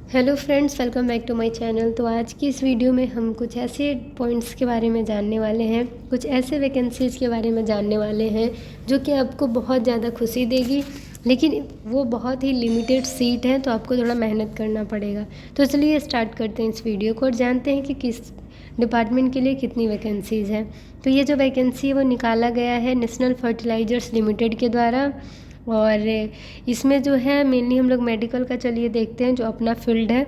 Hello friends, welcome back to my channel. तो आज की इस वीडियो में हम कुछ ऐसे पॉइंट्स के बारे में जानने वाले हैं, कुछ ऐसे वैकेंसीज़ के बारे में जानने वाले हैं जो कि आपको बहुत ज़्यादा खुशी देगी, लेकिन वो बहुत ही लिमिटेड सीट हैं, तो आपको थोड़ा मेहनत करना पड़ेगा। तो चलिए स्टार्ट करते हैं इस वीडियो को और जानते हैं कि किस डिपार्टमेंट के लिए कितनी वैकेंसीज़ हैं। तो ये जो वैकेंसी है वो निकाला गया है नेशनल फर्टिलाइजर्स लिमिटेड के द्वारा, और इसमें जो है मेनली हम लोग मेडिकल का चलिए देखते हैं जो अपना फील्ड है।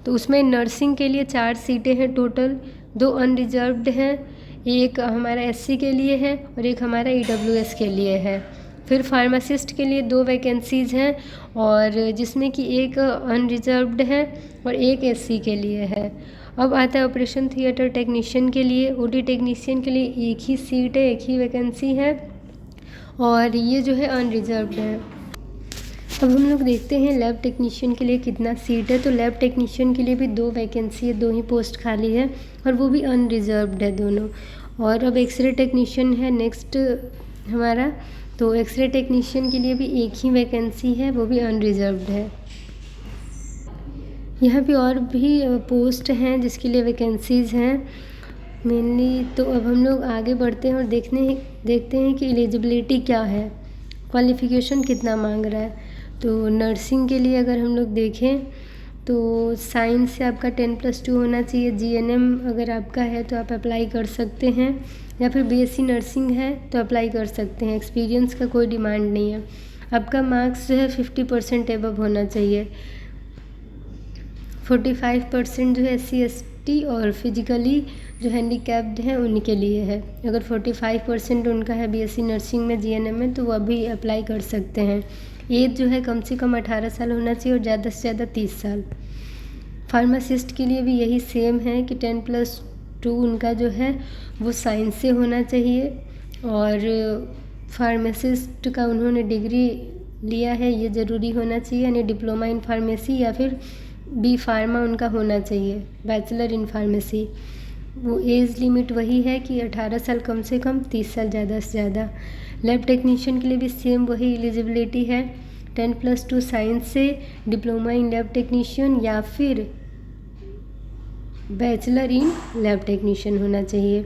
तो उसमें नर्सिंग के लिए 4 सीटें हैं टोटल, 2 अनरिजर्व्ड हैं, एक हमारा एससी के लिए है और एक हमारा ईडब्ल्यूएस के लिए है। फिर फार्मासिस्ट के लिए 2 वैकेंसीज़ हैं, और जिसमें कि एक अनरिजर्व्ड है और एक एससी के लिए है। अब आता है ऑपरेशन थिएटर टेक्नीशियन के लिए। ओटी टेक्नीशियन के लिए एक ही सीट है, एक ही वैकेंसी है, और ये जो है अनरिजर्व्ड है। अब हम लोग देखते हैं लैब टेक्नीशियन के लिए कितना सीट है। तो लैब टेक्नीशियन के लिए भी 2 वैकेंसी है, 2 ही पोस्ट खाली है, और वो भी अनरिजर्व्ड है दोनों। और अब एक्सरे टेक्नीशियन है नेक्स्ट हमारा। तो एक्सरे टेक्नीशियन के लिए भी एक ही वैकेंसी है, वो भी अनरिजर्व्ड है। यहाँ पे और भी पोस्ट हैं जिसके लिए वैकेंसीज़ हैं मेनली। तो अब हम लोग आगे बढ़ते हैं और देखते हैं कि एलिजिबिलिटी क्या है, क्वालिफ़िकेशन कितना मांग रहा है। तो नर्सिंग के लिए अगर हम लोग देखें तो साइंस से आपका 10+2 होना चाहिए। जीएनएम अगर आपका है तो आप अप्लाई कर सकते हैं, या फिर बीएससी नर्सिंग है तो अप्लाई कर सकते हैं। एक्सपीरियंस का कोई डिमांड नहीं है। आपका मार्क्स जो है 50% एबव होना चाहिए। 45% जो है SC/ST और फिजिकली जो हैंडीकैप्ड हैं उनके लिए है। अगर 45% उनका है बीएससी नर्सिंग में जीएनएम में, तो वह भी अप्लाई कर सकते हैं। एज जो है कम से कम 18 साल होना चाहिए और ज़्यादा से ज़्यादा 30 साल। फार्मासिस्ट के लिए भी यही सेम है कि 10+2 उनका जो है वो साइंस से होना चाहिए, और फार्मासिस्ट का उन्होंने डिग्री लिया है ये ज़रूरी होना चाहिए, यानी डिप्लोमा इन फार्मेसी या फिर बी फार्मा उनका होना चाहिए, बैचलर इन फार्मेसी। वो एज लिमिट वही है कि 18 साल कम से कम, 30 साल ज़्यादा से ज़्यादा। लैब टेक्नीशियन के लिए भी सेम वही एलिजिबिलिटी है, 10+2 साइंस से, डिप्लोमा इन लैब टेक्नीशियन या फिर बैचलर इन लैब टेक्नीशियन होना चाहिए।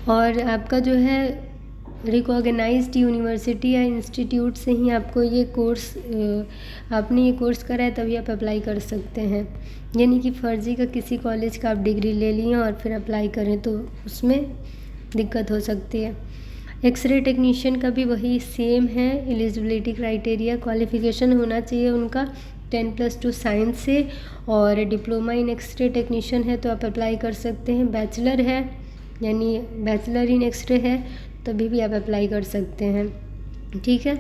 और आपका जो है रिकॉग्नाइज्ड यूनिवर्सिटी या इंस्टीट्यूट से ही आपको ये कोर्स आपने ये कोर्स करा है तभी आप अप्लाई कर सकते हैं। यानी कि फ़र्ज़ी का किसी कॉलेज का आप डिग्री ले लिए और फिर अप्लाई करें तो उसमें दिक्कत हो सकती है। एक्सरे टेक्नीशियन का भी वही सेम है एलिजिबिलिटी क्राइटेरिया। क्वालिफ़िकेशन होना चाहिए उनका 10+2 साइंस से, और डिप्लोमा इन एक्सरे टेक्नीशियन है तो आप अप्लाई कर सकते हैं। बैचलर है यानी बैचलर इन एक्सरे है तभी भी आप अप्लाई कर सकते हैं। ठीक है,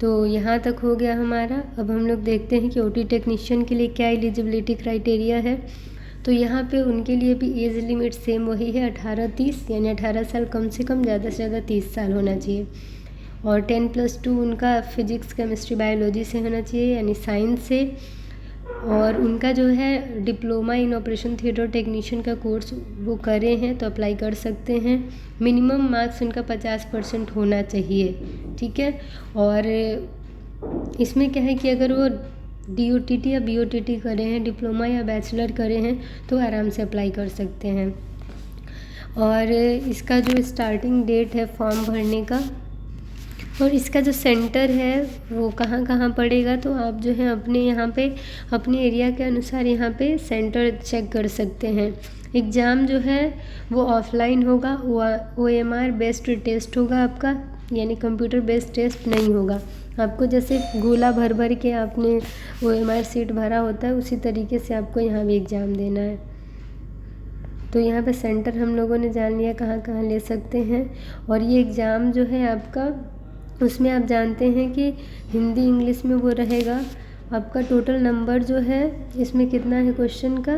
तो यहाँ तक हो गया हमारा। अब हम लोग देखते हैं कि ओटी टेक्नीशियन के लिए क्या एलिजिबिलिटी क्राइटेरिया है। तो यहाँ पे उनके लिए भी एज लिमिट सेम वही है, 18-30, यानी 18 साल कम से कम, ज़्यादा से ज़्यादा 30 साल होना चाहिए। और 10+2 उनका फिजिक्स केमिस्ट्री बायोलॉजी से होना चाहिए, यानी साइंस से। और उनका जो है diploma in operation theatre technician का कोर्स वो करे हैं तो अप्लाई कर सकते हैं। मिनिमम मार्क्स उनका 50% होना चाहिए। ठीक है, और इसमें क्या है कि अगर वो DOTT या BOTT करे हैं, डिप्लोमा या बैचलर करे हैं, तो आराम से अप्लाई कर सकते हैं। और इसका जो स्टार्टिंग डेट है फॉर्म भरने का, और इसका जो सेंटर है वो कहाँ कहाँ पड़ेगा, तो आप जो है अपने यहाँ पे अपने एरिया के अनुसार यहाँ पे सेंटर चेक कर सकते हैं। एग्ज़ाम जो है वो ऑफलाइन होगा, OMR बेस्ड टेस्ट होगा आपका, यानी कंप्यूटर बेस्ड टेस्ट नहीं होगा। आपको जैसे गोला भर भर के आपने OMR सीट भरा होता है उसी तरीके से आपको यहाँ भी एग्ज़ाम देना है। तो यहाँ पे सेंटर हम लोगों ने जान लिया कहाँ कहाँ ले सकते हैं। और ये एग्ज़ाम जो है आपका, उसमें आप जानते हैं कि हिंदी इंग्लिश में वो रहेगा। आपका टोटल नंबर जो है इसमें कितना है क्वेश्चन का,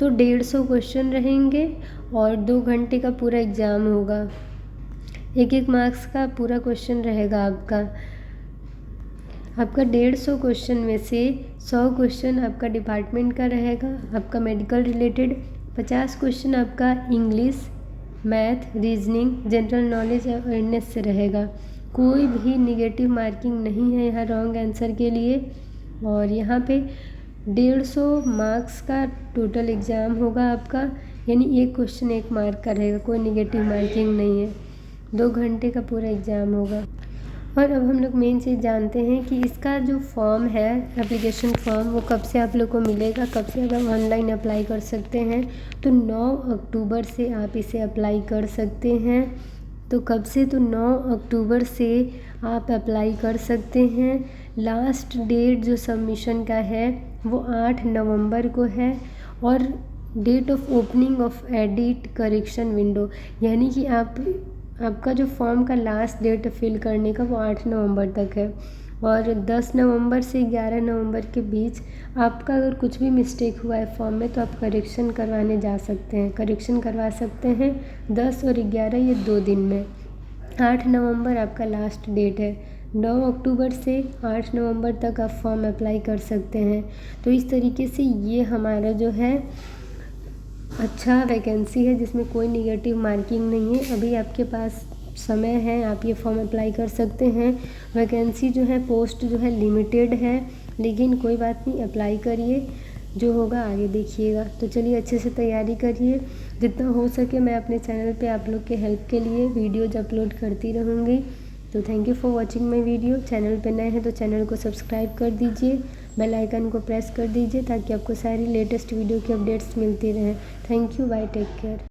तो 150 क्वेश्चन रहेंगे और 2 घंटे का पूरा एग्ज़ाम होगा। 1-1 मार्क्स का पूरा क्वेश्चन रहेगा आपका। आपका 150 क्वेश्चन में से 100 क्वेश्चन आपका डिपार्टमेंट का रहेगा, आपका मेडिकल रिलेटेड। 50 क्वेश्चन आपका English, math, reasoning, general knowledge awareness से रहेगा। कोई भी निगेटिव मार्किंग नहीं है यहाँ रॉन्ग आंसर के लिए। और यहाँ पे 150 मार्क्स का टोटल एग्ज़ाम होगा आपका, यानी एक क्वेश्चन 1 मार्क का रहेगा, कोई निगेटिव मार्किंग नहीं है। 2 घंटे का पूरा एग्ज़ाम होगा। और अब हम लोग मेन चीज़ जानते हैं कि इसका जो फॉर्म है, एप्लीकेशन फॉर्म, वो कब से आप लोग को मिलेगा, कब से आप ऑनलाइन अप्लाई कर सकते हैं। तो 9 अक्टूबर से आप इसे अप्लाई कर सकते हैं। तो कब से, तो 9 अक्टूबर से आप अप्लाई कर सकते हैं। लास्ट डेट जो सबमिशन का है वो 8 नवंबर को है। और date of opening of edit correction window, यानी कि आपका जो फॉर्म का लास्ट डेट फिल करने का वो 8 नवंबर तक है। और 10 नवंबर से 11 नवंबर के बीच आपका अगर कुछ भी मिस्टेक हुआ है फॉर्म में तो आप करेक्शन करवाने जा सकते हैं, करेक्शन करवा सकते हैं 10 और 11 ये 2 दिन में। 8 नवंबर आपका लास्ट डेट है। 9 अक्टूबर से 8 नवंबर तक आप फॉर्म अप्लाई कर सकते हैं। तो इस तरीके से ये हमारा जो है अच्छा वैकेंसी है जिसमें कोई निगेटिव मार्किंग नहीं है। अभी आपके पास समय है, आप ये फॉर्म अप्लाई कर सकते हैं। वैकेंसी जो है, पोस्ट जो है लिमिटेड है, लेकिन कोई बात नहीं, अप्लाई करिए, जो होगा आगे देखिएगा। तो चलिए अच्छे से तैयारी करिए, जितना हो सके मैं अपने चैनल पे आप लोग के हेल्प के लिए वीडियोज अपलोड करती रहूँगी। तो thank you for watching my video. Channel पे नए हैं तो चैनल को सब्सक्राइब कर दीजिए, बेल आइकन को प्रेस कर दीजिए ताकि आपको सारी लेटेस्ट वीडियो की अपडेट्स मिलती रहें। Thank you, bye, take care.